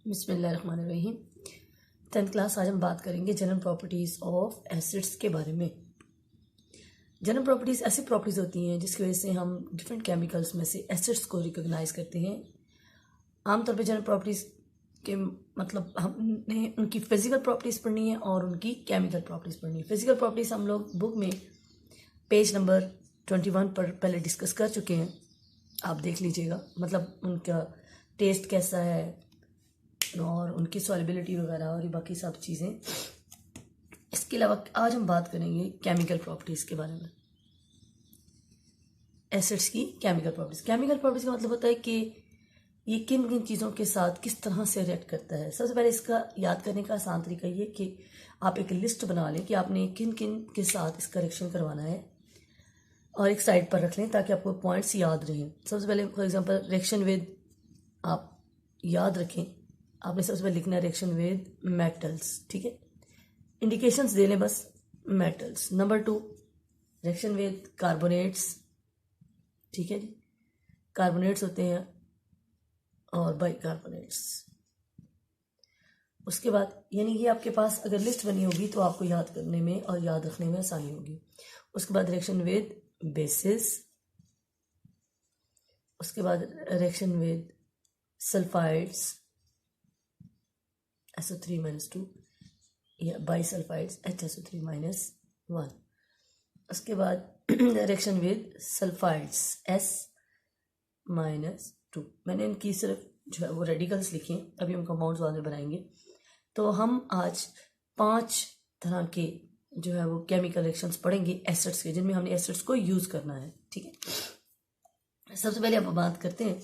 बिस्मिल्लाहिर्रहमानिर्रहीम। 10th class आज हम बात करेंगे जनरल प्रॉपर्टीज़ ऑफ एसिड्स के बारे में। जनरल प्रॉपर्टीज़ ऐसी प्रॉपर्टीज़ होती हैं जिसकी वजह से हम डिफरेंट केमिकल्स में से एसिड्स को रिकॉग्नाइज करते हैं। आमतौर पे जनरल प्रॉपर्टीज़ के मतलब हमने उनकी फिजिकल प्रॉपर्टीज़ पढ़नी है और उनकी केमिकल प्रॉपर्टीज़ पढ़नी है। फिजिकल प्रॉपर्टीज़ हम लोग बुक में पेज नंबर 21 पर पहले डिस्कस कर चुके हैं, आप देख लीजिएगा। मतलब उनका टेस्ट कैसा है और उनकी सॉल्युबिलिटी वगैरह और ये बाकी सब चीज़ें। इसके अलावा आज हम बात करेंगे केमिकल प्रॉपर्टीज़ के बारे में, एसिड्स की केमिकल प्रॉपर्टीज़। केमिकल प्रॉपर्टीज़ का मतलब होता है कि ये किन किन चीज़ों के साथ किस तरह से रिएक्ट करता है। सबसे पहले इसका याद करने का आसान तरीका ये कि आप एक लिस्ट बना लें कि आपने किन किन के साथ इसका रिएक्शन करवाना है और एक साइड पर रख लें ताकि आपको पॉइंट्स याद रहें। सबसे पहले फॉर एग्जांपल रिएक्शन विद आप याद रखें, आपने सबसे पहले लिखना है रिएक्शन विद मेटल्स, ठीक है। इंडिकेशंस दे लें बस metals. Number 2 reaction with carbonates, ठीक है जी, कार्बोनेट्स होते हैं और बाइकार्बोनेट्स। उसके बाद यानी ये आपके पास अगर लिस्ट बनी होगी तो आपको याद करने में और याद रखने में आसानी होगी। उसके बाद रिएक्शन विद बेसिस, उसके बाद रिएक्शन विद सल्फाइड्स SO3-2 या बाइसल्फाइड्स HSO3-1। उसके बाद रिएक्शन विद सल्फाइड्स S-2। मैंने इनकी सिर्फ जो है वो रेडिकल्स लिखे हैं, अभी हम कंपाउंड्स वाले बनाएंगे। तो हम आज 5 तरह के जो है वो केमिकल रिएक्शंस पढ़ेंगे एसिड्स के, जिनमें हमने एसिड्स को यूज़ करना है, ठीक है। सबसे पहले अब बात करते हैं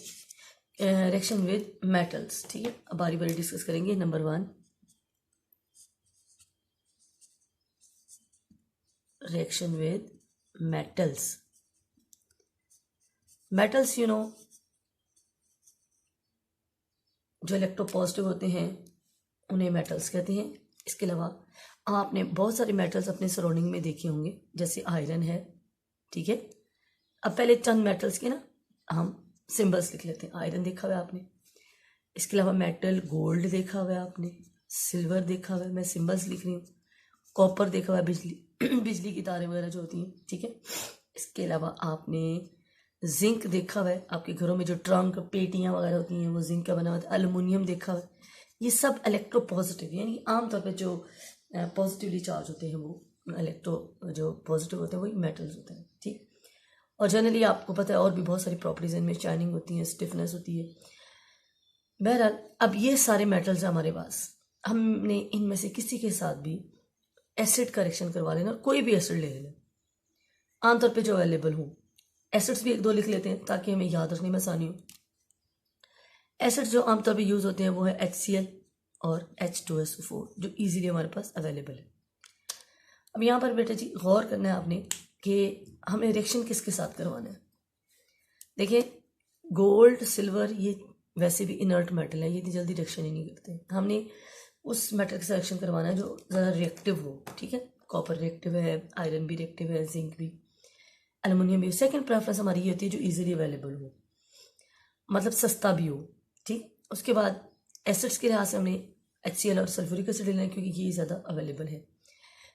रिएक्शन विद मेटल्स, ठीक है। अब बारी बारी डिस्कस करेंगे। Number 1 reaction with metals. Metals you know जो इलेक्ट्रोपॉजिटिव होते हैं उन्हें मेटल्स कहते हैं। इसके अलावा आपने बहुत सारे मेटल्स अपने सराउंडिंग में देखे होंगे, जैसे आयरन है, ठीक है। अब पहले चंद मेटल्स के ना हम सिंबल्स लिख लेते हैं। आयरन देखा हुआ है आपने, इसके अलावा मेटल गोल्ड देखा हुआ है आपने, सिल्वर देखा हुआ है, मैं सिंबल्स लिख रही हूँ। कॉपर देखा हुआ है, बिजली की तारें वगैरह जो होती हैं, ठीक है। इसके अलावा आपने जिंक देखा हुआ है, आपके घरों में जो ट्रंक पेटियां वगैरह होती हैं वो जिंक का बना हुआ है। एल्युमिनियम देखा हुआ है। ये सब इलेक्ट्रोपॉजिटिव यानी आमतौर पर जो पॉजिटिवली चार्ज होते हैं वो इलेक्ट्रो जो पॉजिटिव होते हैं वही मेटल्स होते हैं, ठीक। और जनरली आपको पता है और भी बहुत सारी प्रॉपर्टीज इनमें, शाइनिंग होती है, स्टिफनेस होती है। बहरहाल अब ये सारे मेटल्स हमारे पास, हमने इनमें से किसी के साथ भी एसिड का रिएक्शन करवा लेना, कोई भी एसिड ले लेना आमतौर पे जो अवेलेबल हो। एसिड्स भी 1-2 लिख लेते हैं ताकि हमें याद रखने में आसानी हो। एसिड्स जो आमतौर पे यूज़ होते हैं वो है HCl और H2SO4 जो इजीली हमारे पास अवेलेबल है। अब यहाँ पर बेटा जी गौर करना है आपने कि हमें रिएक्शन किसके साथ करवाना है। देखिए गोल्ड सिल्वर ये वैसे भी इनर्ट मेटल है, ये इतनी जल्दी रिएक्शन ही नहीं करते। हमने उस मेटल के साथ रिएक्शन करवाना है जो ज़्यादा रिएक्टिव हो, ठीक है। कॉपर रिएक्टिव है, आयरन भी रिएक्टिव है, जिंक भी, एल्युमिनियम भी। सेकंड प्रेफरेंस हमारी ये होती है जो इजीली अवेलेबल हो, मतलब सस्ता भी हो, ठीक। उसके बाद एसिड्स के लिहाज से हमने HCl और सल्फ्यूरिक एसिड लेना है क्योंकि ये ज़्यादा अवेलेबल है।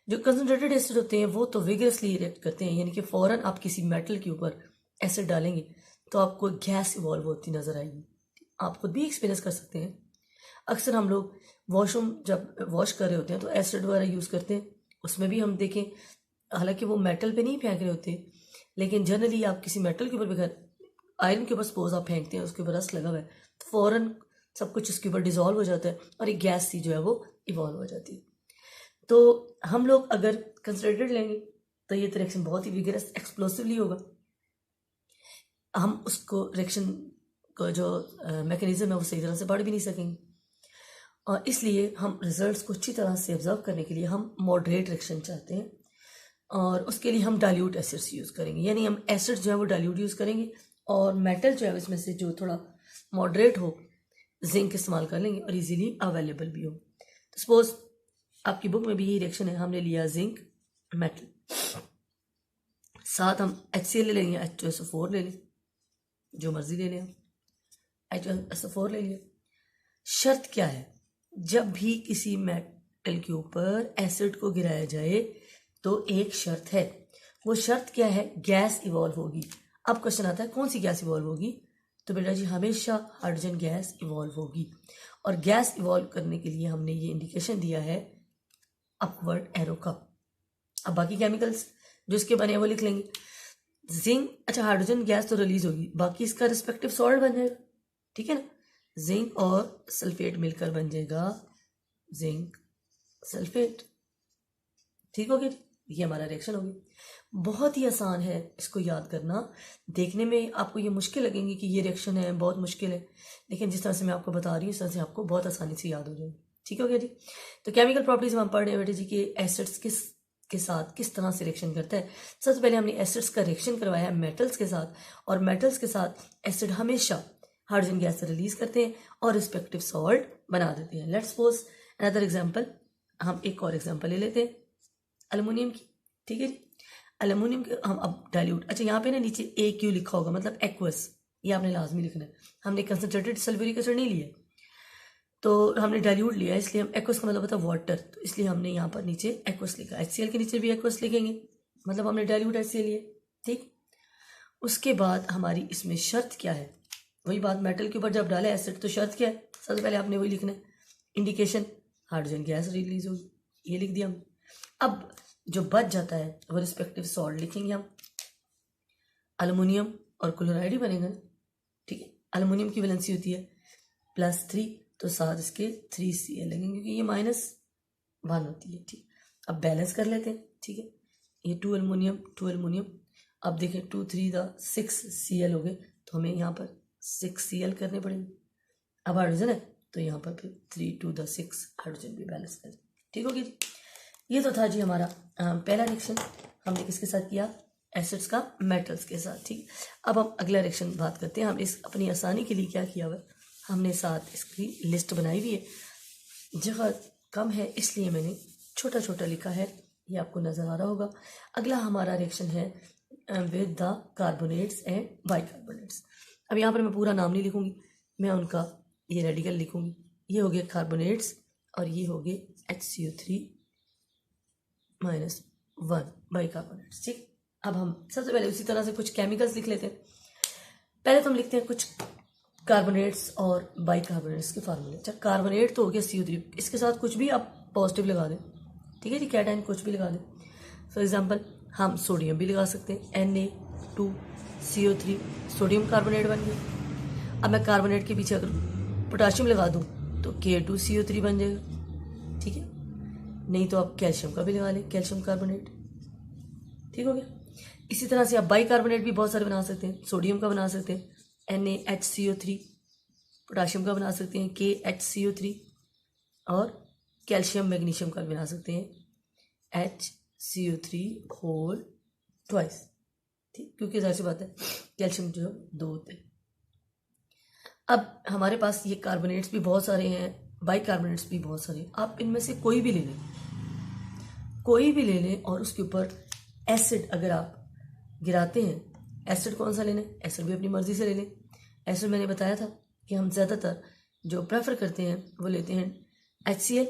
जो कंसनट्रेटेड एसिड होते हैं वो तो विगरसली रिएक्ट करते हैं, यानी कि फ़ौरन आप किसी मेटल के ऊपर एसिड डालेंगे तो आपको गैस इवॉल्व होती नज़र आएगी। आप खुद भी एक्सपीरियंस कर सकते हैं। अक्सर हम लोग वॉशरूम जब वॉश कर रहे होते हैं तो एसिड वगैरह यूज़ करते हैं, उसमें भी हम देखें हालांकि वो मेटल पे नहीं फेंक रहे होते, लेकिन जनरली आप किसी मेटल के ऊपर भी, आयरन के ऊपर सपोज आप फेंकते हैं, उसके ऊपर रस्ट लगा हुआ है तो फ़ौरन सब कुछ उसके ऊपर डिजॉल्व हो जाता है और एक गैस सी जो है वो इवॉल्व हो जाती है। तो हम लोग अगर कंसनट्रेटेड लेंगे तो ये रिएक्शन बहुत ही विगरस एक्सप्लोसिवली होगा। हम उसको रिएक्शन का जो मैकेनिज्म है वो सही तरह से पढ़ भी नहीं सकेंगे, और इसलिए हम रिजल्ट्स को अच्छी तरह से ऑब्जर्व करने के लिए हम मॉडरेट रिएक्शन चाहते हैं, और उसके लिए हम डाइल्यूट एसिड्स यूज़ करेंगे। यानी हम एसिड जो है वो डाइल्यूट यूज़ करेंगे और मेटल जो है इसमें से जो थोड़ा मॉडरेट हो जिंक इस्तेमाल कर लेंगे और इजीली अवेलेबल भी हो। तो सपोज आपकी बुक में भी यही रिएक्शन है, हमने लिया जिंक मेटल, साथ हम HCl ले लेंगे, H2SO4 ले लें, जो मर्जी ले लें, H2SO4 ले लिया। शर्त क्या है, जब भी किसी मेटल के ऊपर एसिड को गिराया जाए तो एक शर्त है, वो शर्त क्या है, गैस इवॉल्व होगी। अब क्वेश्चन आता है कौन सी गैस इवॉल्व होगी, तो बेटा जी हमेशा हाइड्रोजन गैस इवॉल्व होगी। और गैस इवॉल्व करने के लिए हमने ये इंडिकेशन दिया है अपवर्ड एरो का। अब बाकी केमिकल्स जो इसके बने वो लिख लेंगे। जिंक, अच्छा हाइड्रोजन गैस तो रिलीज होगी, बाकी इसका रिस्पेक्टिव सॉल्ट बन जाएगा, ठीक है ना। जिंक और सल्फेट मिलकर बन जाएगा जिंक सल्फेट, ठीक हो गया। ये हमारा रिएक्शन हो गया। बहुत ही आसान है इसको याद करना। देखने में आपको ये मुश्किल लगेंगे कि ये रिएक्शन है, बहुत मुश्किल है, लेकिन जिस तरह से मैं आपको बता रही हूँ इस तरह से आपको बहुत आसानी से याद हो जाएगी, ठीक हो गया जी। तो केमिकल प्रॉपर्टीज में हम पढ़ रहे हैं बेटे जी कि एसिड्स के साथ किस तरह से रिएक्शन करता है। सबसे पहले हमने एसिड्स का रिएक्शन करवाया है मेटल्स के साथ, और मेटल्स के साथ एसिड हमेशा हाइड्रोजन गैस रिलीज करते हैं और रिस्पेक्टिव सॉल्ट बना देते हैं। लेट्स सपोज अनदर एग्जांपल, हम एक और एग्जांपल ले लेते हैं एल्युमिनियम की, ठीक है जी। एल्युमिनियम के हम अब डाइल्यूट, अच्छा यहाँ पे ना नीचे AQ लिखा होगा मतलब एक्वस, ये आपने लाजमी लिखना है। हमने कंसंट्रेटेड सल्फ्यूरिक एसिड नहीं लिया, तो हमने डाइल्यूट लिया, इसलिए हम एक्वस का मतलब होता है वाटर, तो इसलिए हमने यहाँ पर नीचे एक्वस लिखा। HCl के नीचे भी एक्वस लिखेंगे, मतलब हमने डाइल्यूट HCl लिया, ठीक। उसके बाद हमारी इसमें शर्त क्या है, वही बात, मेटल के ऊपर जब डाले एसिड तो शर्त क्या है, सबसे पहले आपने वही लिखना है, इंडिकेशन हाइड्रोजन गैस रिलीज होगी, ये लिख दिया हम। अब जो बच जाता है वो रिस्पेक्टिव सॉल्ट लिखेंगे हम। एल्युमिनियम और क्लोराइड ही बनेगा ना, ठीक है। एल्युमिनियम की वैलेंसी होती है +3, तो साथ इसके 3Cl लगेंगे क्योंकि ये -1 होती है, ठीक। अब बैलेंस कर लेते हैं, ठीक है। ये 2 एल्युमिनियम, अब देखें 2 3 6 Cl हो गए, तो हमें यहाँ पर 6 Cl करने पड़ेंगे। अब हाइड्रोजन है तो यहाँ पर फिर 3 2 6 हाइड्रोजन भी बैलेंस कर, ठीक होगी जी। ये तो था जी हमारा पहला रिएक्शन, हमने किसके साथ किया, एसिड्स का मेटल्स के साथ, ठीक। अब हम अगला रिएक्शन बात करते हैं। हम इस अपनी आसानी के लिए क्या किया हुआ, हमने साथ इसकी लिस्ट बनाई हुई है, जगह कम है इसलिए मैंने छोटा छोटा लिखा है, ये आपको नज़र आ रहा होगा। अगला हमारा रिएक्शन है with the carbonates and bicarbonates. अब यहाँ पर मैं पूरा नाम नहीं लिखूंगी, मैं उनका ये रेडिकल लिखूंगी। ये हो गए कार्बोनेट्स और ये हो गए HCO3 -1 बाइकार्बोनेट्स, ठीक। अब हम सबसे पहले उसी तरह से कुछ केमिकल्स लिख लेते हैं। पहले तो हम लिखते हैं कुछ कार्बोनेट्स और बाइकार्बोनेट्स के फार्मूले। अच्छा कार्बोनेट तो हो गया CO3, इसके साथ कुछ भी आप पॉजिटिव लगा दें, ठीक है जी, कैटाइन कुछ भी लगा दें। फॉर एग्जांपल हम सोडियम भी लगा सकते हैं, Na2CO3 सोडियम कार्बोनेट बन गया। अब मैं कार्बोनेट के पीछे अगर पोटाशियम लगा दूँ तो K2CO3 बन जाएगा, ठीक है। नहीं तो आप कैल्शियम का भी लगा लें, कैल्शियम कार्बोनेट, ठीक हो गया। इसी तरह से आप बाइकार्बोनेट भी बहुत सारे बना सकते हैं, सोडियम का बना सकते हैं NaHCO3, पोटाशियम का बना सकते हैं KHCO3, और कैल्शियम मैग्नीशियम का बना सकते हैं HCO3 होल ट्वाइस, ठीक, क्योंकि जाहिर सी बात है कैल्शियम जो 2 होते हैं। अब हमारे पास ये कार्बोनेट्स भी बहुत सारे हैं, बाइकार्बोनेट्स भी बहुत सारे, आप इनमें से कोई भी ले लें, कोई भी ले लें, और उसके ऊपर एसिड अगर आप गिराते हैं, एसिड कौन सा लेना है, एसिड भी अपनी मर्जी से ले लें। एसिड मैंने बताया था कि हम ज़्यादातर जो प्रेफर करते हैं वो लेते हैं HCl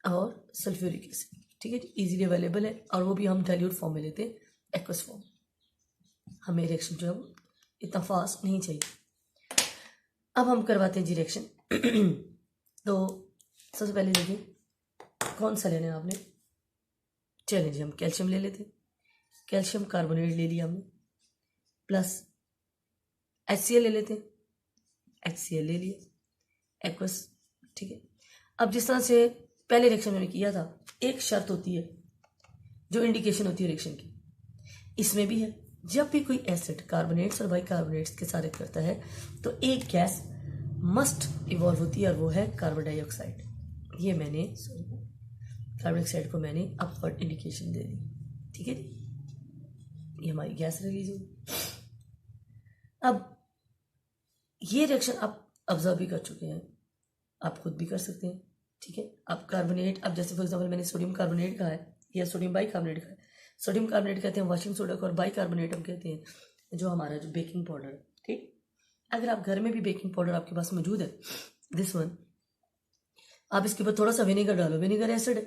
और सल्फ्यूरिक एसिड, ठीक है, ईजिली अवेलेबल है, और वो भी हम डाइल्यूट फॉर्म में लेते हैं, एक्वस फॉर्म। हमें रिएक्शन जो है इतना फास्ट नहीं चाहिए। अब हम करवाते हैं जी रिएक्शन। तो सबसे पहले देखिए कौन सा लेना है आपने, चलिए जी हम कैल्शियम ले लेते हैं। कैल्शियम कार्बोनेट ले लिया हमने, प्लस HCl ले लेते हैं, HCl ले लिया, एक्वस, ठीक है। अब जिस तरह से पहले रिएक्शन में किया था, एक शर्त होती है जो इंडिकेशन होती है रिएक्शन की, इसमें भी है, जब भी कोई एसिड कार्बोनेट्स और बाइकार्बोनेट्स के साथ करता है तो एक गैस मस्ट इवॉल्व होती है और वो है कार्बन डाइऑक्साइड। ये मैंने कार्बन डाइऑक्साइड को मैंने अपवर्ड इंडिकेशन दे दी, ठीक है जी, ये हमारी गैस रिलीज हुई। अब ये रिएक्शन आप ऑब्जर्व भी कर चुके हैं, आप खुद भी कर सकते हैं, ठीक है। आप कार्बोनेट, अब जैसे फॉर एग्जांपल मैंने सोडियम कार्बोनेट कहा है या सोडियम बाइकार्बोनेट कहा है। सोडियम कार्बोनेट कहते हैं वॉशिंग सोडा को, और बाइकार्बोनेट हम कहते हैं जो हमारा जो बेकिंग पाउडर है, ठीक। अगर आप घर में भी बेकिंग पाउडर आपके पास मौजूद है दिस वन, आप इसके ऊपर थोड़ा सा विनेगर डालो, विनेगर एसिड है,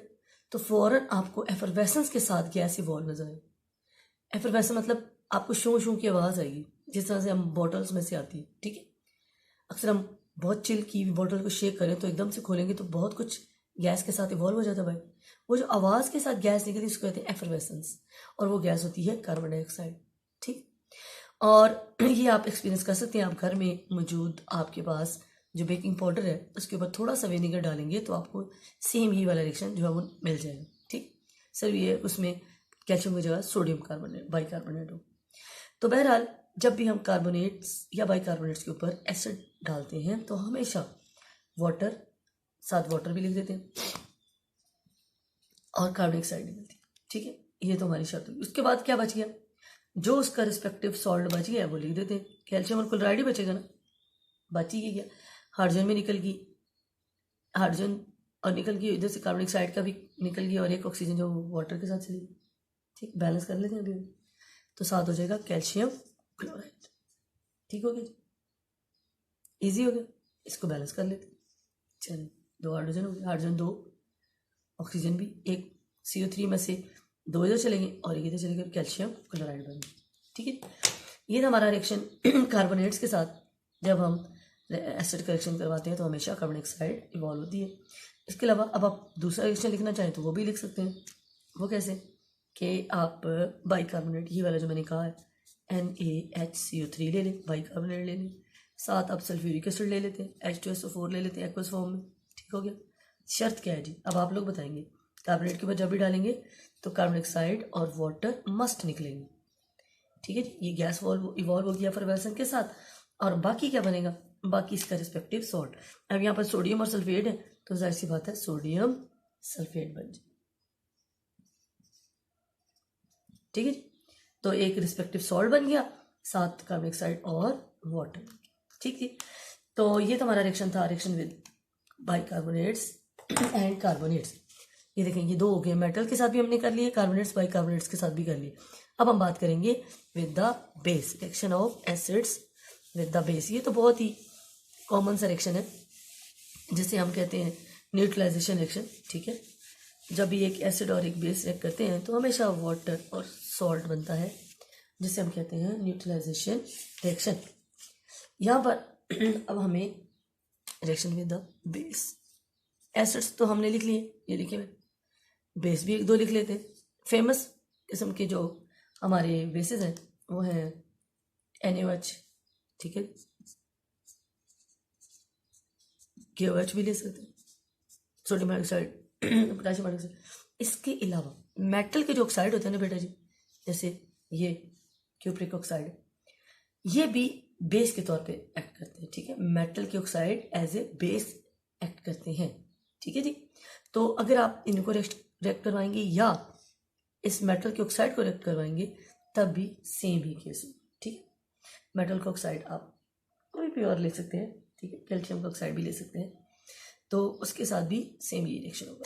तो फौरन आपको एफरवेसेंस के साथ गैस इवॉल्व नजर आए। एफरवेसेंस मतलब आपको शू शू की आवाज़ आएगी, जिस तरह से हम बॉटल्स में से आती है, ठीक है। अक्सर हम बहुत चिल की बॉटल को शेक करें तो एकदम से खोलेंगे तो बहुत कुछ गैस के साथ इवॉल्व हो जाता है भाई। वो जो आवाज़ के साथ गैस निकलती है उसको कहते हैं एफरवेसेंस, और वो गैस होती है कार्बन डाइऑक्साइड, ठीक। और ये आप एक्सपीरियंस कर सकते हैं, आप घर में मौजूद आपके पास जो बेकिंग पाउडर है उसके ऊपर थोड़ा सा विनेगर डालेंगे तो आपको सेम ही वाला रिएक्शन जो है वो मिल जाएगा, ठीक। सर ये उसमें कैल्शियम की जगह सोडियम कार्बोनेट, बाइकार्बोनेट हो। तो बहरहाल जब भी हम कार्बोनेट्स या बाइकार्बोनेट्स के ऊपर एसिड डालते हैं तो हमेशा वाटर, साथ वाटर भी लिख देते हैं, और कार्बन डाइऑक्साइड निकलती है, ठीक है। ये तो हमारी शर्त होगी। उसके बाद क्या बच गया, जो उसका रिस्पेक्टिव सॉल्ट बच गया वो लिख देते हैं। कैल्शियम और क्लोराइड ही बचेगा ना, बच ही गया। हाइड्रोजन भी निकल गई, हाइड्रोजन और निकल गई, इधर से कार्बन डाइऑक्साइड का भी निकल गया, और एक ऑक्सीजन जो वाटर के साथ चली, ठीक। बैलेंस कर लेते हैं अभी, तो साथ हो जाएगा कैल्शियम क्लोराइड, ठीक हो गया जी, ईजी हो गया। इसको बैलेंस कर लेते, चलिए 2 हाइड्रोजन हो गए, हाइड्रोजन 2, ऑक्सीजन भी, एक CO3 में से 2 इधर चलेंगे और एक इधर चलेंगे, कैल्शियम क्लोराइड बन गया, ठीक है। ये था हमारा रिएक्शन कार्बोनेट्स के साथ। जब हम एसिड का रिएक्शन करवाते हैं तो हमेशा कार्बन डाइऑक्साइड इवॉल्व होती है। इसके अलावा अब आप दूसरा रिएक्शन लिखना चाहें तो वो भी लिख सकते हैं। वो कैसे कि आप बाइकार्बोनेट, ये वाला जो मैंने कहा है, NaHCO3 ले लें, बाइकार्बोनेट ले लें, साथ आप सल्फ्यूरिक एसिड ले लेते हैं, H2SO4 ले लेते हैं एक्वस फॉर्म में, ठीक हो गया। शर्त क्या है जी, अब आप लोग बताएंगे। कार्बोनेट के ऊपर जब भी डालेंगे तो कार्बन डाइऑक्साइड और वाटर मस्ट निकलेंगे, ठीक है जी। ये गैस इवॉल्व हो गया एफरवेसेंस के साथ, और बाकी क्या बनेगा, बाकी इसका रिस्पेक्टिव सॉल्ट। अब यहाँ पर सोडियम और सल्फेट है तो जाहिर सी बात है सोडियम सल्फेट बन जाए, ठीक है जी। तो एक रिस्पेक्टिव सॉल्ट बन गया, साथ कार्बन डाइऑक्साइड और वाटर, ठीक थी। तो ये तो हमारा रिएक्शन था, reaction with bicarbonates and carbonates. ये देखें ये 2 हो गए, मेटल के साथ भी हमने कर लिए, कार्बोनेट्स बाइकार्बोनेट्स के साथ भी कर लिए। अब हम बात करेंगे with the base, reaction of acids with the base. ये तो बहुत ही कॉमन सा रिएक्शन है जिसे हम कहते हैं न्यूट्रलाइजेशन रिएक्शन, ठीक है। जब भी एक एसिड और एक बेस रिएक्ट करते हैं तो हमेशा वाटर और सॉल्ट बनता है, जिसे हम कहते हैं न्यूट्रलाइजेशन रिएक्शन। यहाँ पर अब हमें reaction with the base, acids तो हमने लिख लिए, ये लिखे हुए, बेस भी 1-2 लिख लेते हैं। फेमस किस्म के जो हमारे बेसिस हैं वो हैं NaOH, ठीक है, KOH भी ले सकते हैं, सोडियम हाइड्रोक्साइड, पोटेशियम हाइड्रोक्साइड। इसके अलावा मेटल के जो ऑक्साइड होते हैं ना बेटा जी, जैसे ये क्यूप्रिक ऑक्साइड, ये भी बेस के तौर पे एक्ट करते हैं, ठीक है। मेटल के oxide as a base act करते हैं, ठीक है जी। तो अगर आप इनको रिएक्ट करवाएंगे या इस मेटल के ऑक्साइड को रिएक्ट करवाएंगे तब भी सेम ही केस होगा, ठीक है। मेटल का ऑक्साइड आप कोई भी और ले सकते हैं, ठीक है, कैल्शियम का ऑक्साइड भी ले सकते हैं, तो उसके साथ भी सेम ही रिएक्शन होगा।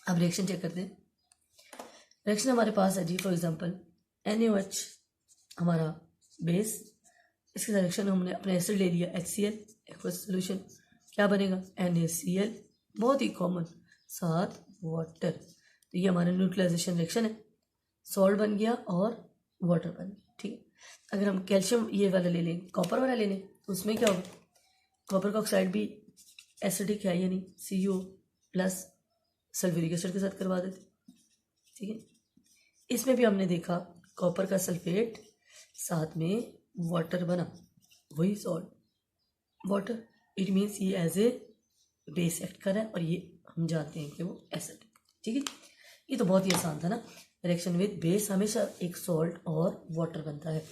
अब रिएक्शन चेक करते हैं। रिएक्शन हमारे पास है जी, फॉर एग्जांपल NaOH हमारा बेस, इसके साथ रिएक्शन हमने अपने एसिड ले लिया HCl एक्वस सोल्यूशन, क्या बनेगा NaCl, बहुत ही कॉमन, साथ वाटर। तो ये हमारा न्यूट्रलाइजेशन रिएक्शन है, सॉल्ट बन गया और वाटर बन गया, ठीक है। अगर हम कैल्शियम ये वाला ले लें, कॉपर वाला ले लें, तो उसमें क्या होगा, कॉपर का ऑक्साइड भी एसिडिक है या नहीं, CO प्लस सल्फ्यूरिक एसिड के साथ करवा देते, ठीक है। इसमें भी हमने देखा कॉपर का सल्फेट साथ में वाटर बना, वही सॉल्ट वाटर, इट मीन्स ये एज ए बेस एक्ट कर रहा है और ये हम जानते हैं कि वो एसिड, ठीक है। ये तो बहुत ही आसान था ना, रिएक्शन विद बेस हमेशा एक सॉल्ट और वाटर बनता है।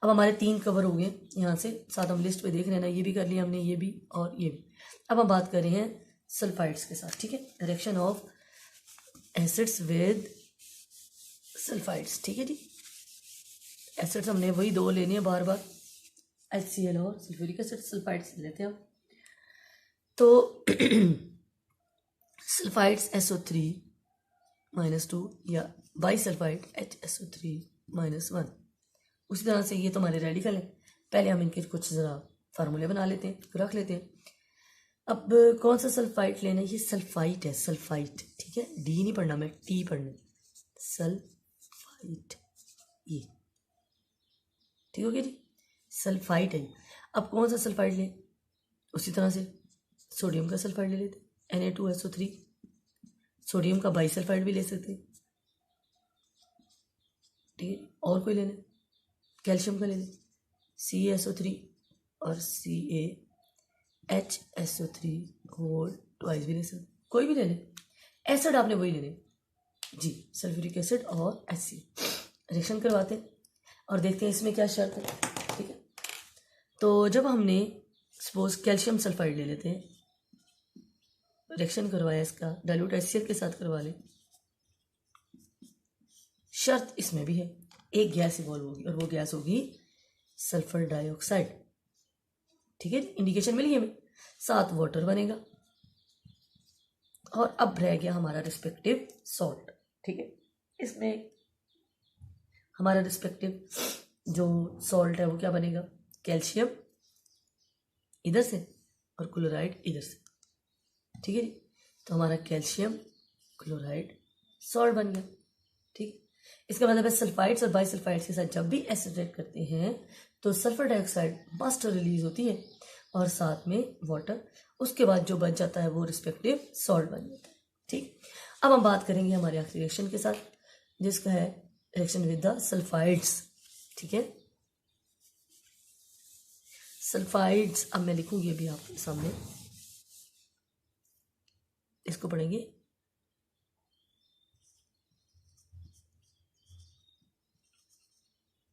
अब हमारे 3 कवर हो गए यहाँ से, साथ हम लिस्ट पे देख रहे हैं ना, ये भी कर लिया हमने, ये भी और ये भी। अब हम बात कर रहे हैं सल्फाइड्स के साथ, ठीक है, reaction of acids with sulphides, ठीक है जी। एसिड्स हमने वही 2 लेने हैं बार बार, HCl और सल्फ्यूरिक एसिड, सल्फाइड्स लेते हैं। तो सल्फाइड्स SO3-2 या बाइसल्फाइड HSO3-1। उसी तरह से ये तो हमारे रेडिकल है, पहले हम इनके कुछ ज़रा फार्मूले बना लेते हैं, रख लेते हैं। अब कौन सा सल्फाइड लेना है? ये सल्फाइट है, सल्फाइट, ठीक है। डी नहीं पढ़ना, मैं टी पढ़ना, सल्फाइट, ये ठीक हो गया जी, सल्फाइट है। अब कौन सा सल्फाइड लें? उसी तरह से सोडियम का सल्फाइड ले लेते, Na2SO3। सोडियम का बाइसल्फाइड भी ले सकते हैं, ठीक है। और कोई ले लें, कैल्शियम का ले लें, CaSO3 और CaHSO3 होल ट्वाइस भी ले सकते, कोई भी ले लें। एसिड आपने वही लेने जी, सल्फ्यूरिक एसिड और HCl। रिएक्शन करवाते हैं और देखते हैं इसमें क्या शर्त है, ठीक है। तो जब हमने सपोज कैल्शियम सल्फाइड ले लेते हैं, रिएक्शन करवाया इसका, डाइल्यूट HCl के साथ करवा लें। शर्त इसमें भी है, एक गैस इवॉल्व होगी और वो गैस होगी सल्फर डाइऑक्साइड, ठीक है। इंडिकेशन मिली हमें, साथ वाटर बनेगा और अब रह गया हमारा रिस्पेक्टिव सॉल्ट, ठीक है। इसमें हमारा रिस्पेक्टिव जो सॉल्ट है वो क्या बनेगा? कैल्शियम इधर से और क्लोराइड इधर से, ठीक है जी। तो हमारा कैल्शियम क्लोराइड सॉल्ट बन गया, ठीक। इसका मतलब है सल्फाइड्स और बाइसल्फाइड्स के साथ जब भी एसिडेट करते हैं तो सल्फर डाइऑक्साइड मस्ट रिलीज होती है और साथ में वाटर, उसके बाद जो बच जाता है वो रिस्पेक्टिव सॉल्ट बन जाता है, ठीक। अब हम बात करेंगे हमारे आखिरी रिएक्शन के साथ, जिसका है रिएक्शन विद द सल्फाइड्स, ठीक है। सल्फाइड्स अब मैं लिखूंगी अभी आपके सामने, इसको पढ़ेंगे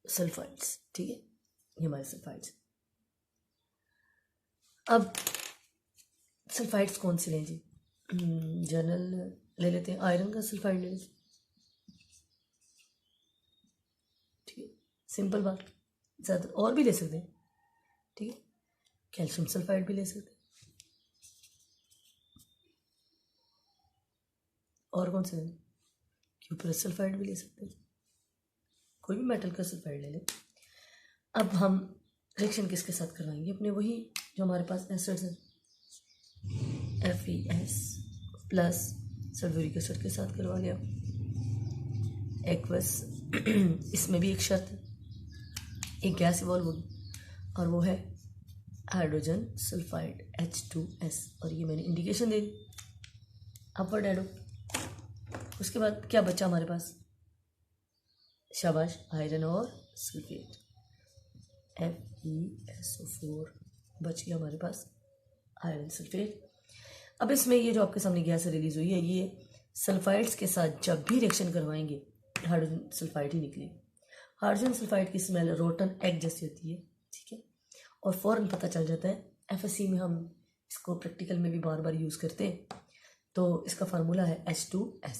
सल्फाइड्स, ठीक है। ये हमारे सल्फाइड्स। अब सल्फाइड्स कौन से लें जी? जनरल ले लेते हैं, आयरन का सल्फाइड ले लेते हैं, ठीक है, सिंपल बात। ज़्यादा और भी ले सकते हैं, ठीक है। कैल्शियम सल्फाइड भी ले सकते हैं, और कौन से लें? क्यूपरस सल्फाइड भी ले सकते हैं, कोई भी मेटल का सल्फाइड ले लें। अब हम रिएक्शन किसके साथ करवाएंगे? अपने वही जो हमारे पास एसिड्स हैं, FeS प्लस सल्फ्यूरिक एसिड के साथ करवा लिया, एक्वस। इसमें भी एक शर्त है, एक गैस इवॉल्व होगी और वो है हाइड्रोजन सल्फाइड H2S, और ये मैंने इंडिकेशन दे दी, अपवर्ड एडो। उसके बाद क्या बचा हमारे पास? शाबाश, आयरन और सल्फेट, FeSO4 बच गया हमारे पास, आयरन सल्फेट। अब इसमें ये जो आपके सामने गैस रिलीज हुई है, ये सल्फाइड्स के साथ जब भी रिएक्शन करवाएंगे हाइड्रोजन सल्फाइड ही निकले। हाइड्रोजन सल्फाइड की स्मेल रोटन एग जैसी होती है, ठीक है, और फ़ौरन पता चल जाता है। FSC में हम इसको प्रैक्टिकल में भी बार बार यूज़ करते हैं। तो इसका फार्मूला है H2S।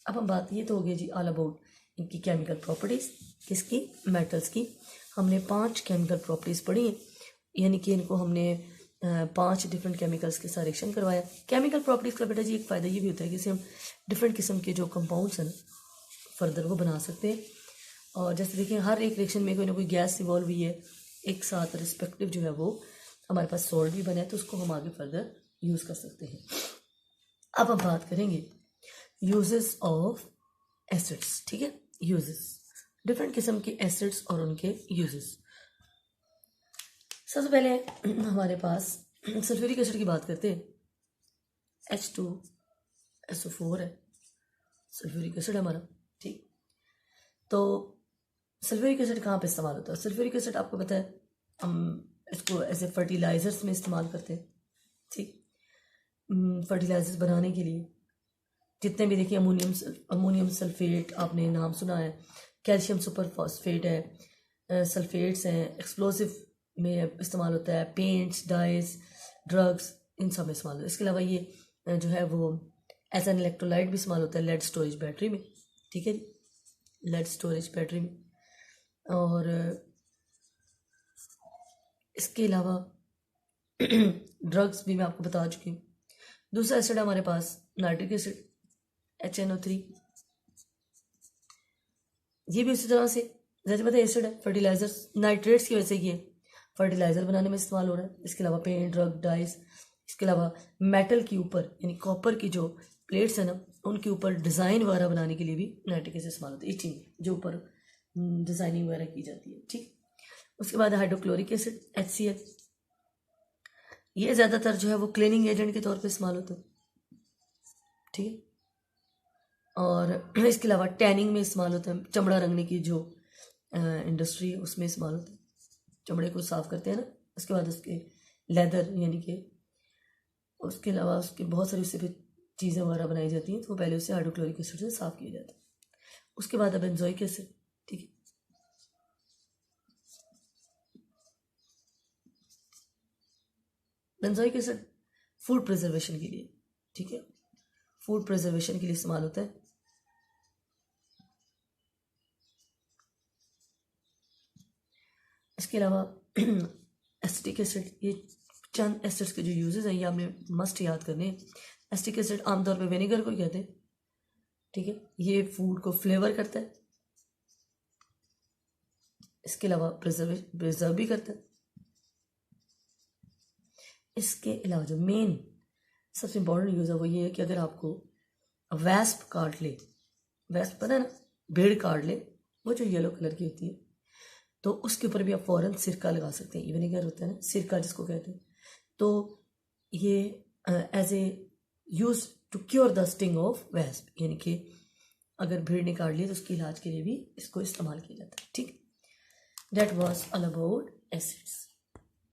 अब हम बात, ये तो हो गई जी ऑल अबाउट इनकी केमिकल प्रॉपर्टीज़, किसकी? मेटल्स की। हमने 5 केमिकल प्रॉपर्टीज़ पढ़ी हैं, यानी कि इनको हमने 5 डिफरेंट केमिकल्स के साथ रिएक्शन करवाया। केमिकल प्रॉपर्टीज़ का बेटा जी एक फ़ायदा ये भी होता है कि इससे हम डिफरेंट किस्म के जो कंपाउंड्स हैं फर्दर वो बना सकते हैं। और जैसे देखिए हर एक रिएक्शन में कोई ना कोई गैस इवॉल्व हुई है, एक साथ रिस्पेक्टिव जो है वो हमारे पास सॉल्ट भी बना है, तो उसको हम आगे फर्दर यूज़ कर सकते हैं। अब हम बात करेंगे यूजेस ऑफ एसिड्स, ठीक है। यूजेस, डिफरेंट किस्म के एसिड्स और उनके यूजेस। सबसे पहले हमारे पास सल्फ्यूरिक एसिड की बात करते हैं। H2SO4 है, सल्फ्यूरिक एसिड हमारा, ठीक। तो सल्फ्यूरिक एसिड कहाँ पे इस्तेमाल होता है? सल्फ्यूरिक एसिड आपको पता है हम इसको ऐसे फर्टिलाइजर्स में इस्तेमाल करते हैं, ठीक। फर्टिलाइजर्स बनाने के लिए जितने भी देखिए, अमोनियम सल्फेट आपने नाम सुना है, कैल्शियम सुपर फॉस्फेट है, सल्फेट्स हैं, एक्सप्लोसिव में इस्तेमाल होता है, पेंट्स, डाइज, ड्रग्स, इन सब में इस्तेमाल होता है। इसके अलावा ये जो है वो एज एन इलेक्ट्रोलाइट भी इस्तेमाल होता है लेड स्टोरेज बैटरी में, ठीक है, लेड स्टोरेज बैटरी में। और इसके अलावा ड्रग्स भी मैं आपको बता चुकी हूँ। दूसरा एसिड हमारे पास नाइट्रिक एसिड HNO3, ये भी उसी तरह से, जैसे पता है एसिड है, फर्टिलाइजर्स नाइट्रेट्स की वजह से ये फर्टिलाइज़र बनाने में इस्तेमाल हो रहा है। इसके अलावा पेंट, ड्रग, डाइस, इसके अलावा मेटल के ऊपर यानी कॉपर की जो प्लेट्स है ना उनके ऊपर डिज़ाइन वगैरह बनाने के लिए भी नाइट्रिक एसिड इस्तेमाल होता है, इचिंग जो ऊपर डिज़ाइनिंग वगैरह की जाती है। ठीक, उसके बाद हाइड्रोक्लोरिक एसिड HCl, ये ज़्यादातर जो है वो क्लीनिंग एजेंट के तौर पे इस्तेमाल होता है। ठीक है, और इसके अलावा टैनिंग में इस्तेमाल होता है, चमड़ा रंगने की जो इंडस्ट्री है उसमें इस्तेमाल होता है, चमड़े को साफ़ करते हैं ना। उसके बाद उसके लेदर यानी कि उसके अलावा उसके बहुत सारी उससे फिर चीज़ें वगैरह बनाई जाती हैं, तो पहले उसे हाइड्रोक्लोरिक एसिड से साफ़ किया जाता है। उसके बाद बेंजोइक एसिड, ठीक है, बेंजोइक एसिड फूड प्रिजर्वेशन के लिए, ठीक है, फूड प्रिजर्वेशन के लिए इस्तेमाल होता है। इसके अलावा एसिटिक एसिड, ये चंद एसिड्स के जो यूजेस हैं ये आपने मस्ट याद करने हैं। एसिटिक एसिड आमतौर पे विनेगर को कहते हैं, ठीक है, ये फूड को फ्लेवर करता है, इसके अलावा प्रिजर्व भी करता है। इसके अलावा जो मेन सबसे इम्पोर्टेंट यूज़ है वो ये है कि अगर आपको वैस्प काट ले, वैस्प पता है ना, भेड़ काट ले, वो जो येलो कलर की होती है, तो उसके ऊपर भी आप फ़ौरन सिरका लगा सकते हैं। विनेगर होता है ना, सिरका जिसको कहते हैं, तो ये as a use to cure the sting of wasp, यानी कि अगर भीड़ ने काट ली तो उसके इलाज के लिए भी इसको इस्तेमाल किया जाता है। ठीक, that was all about acids.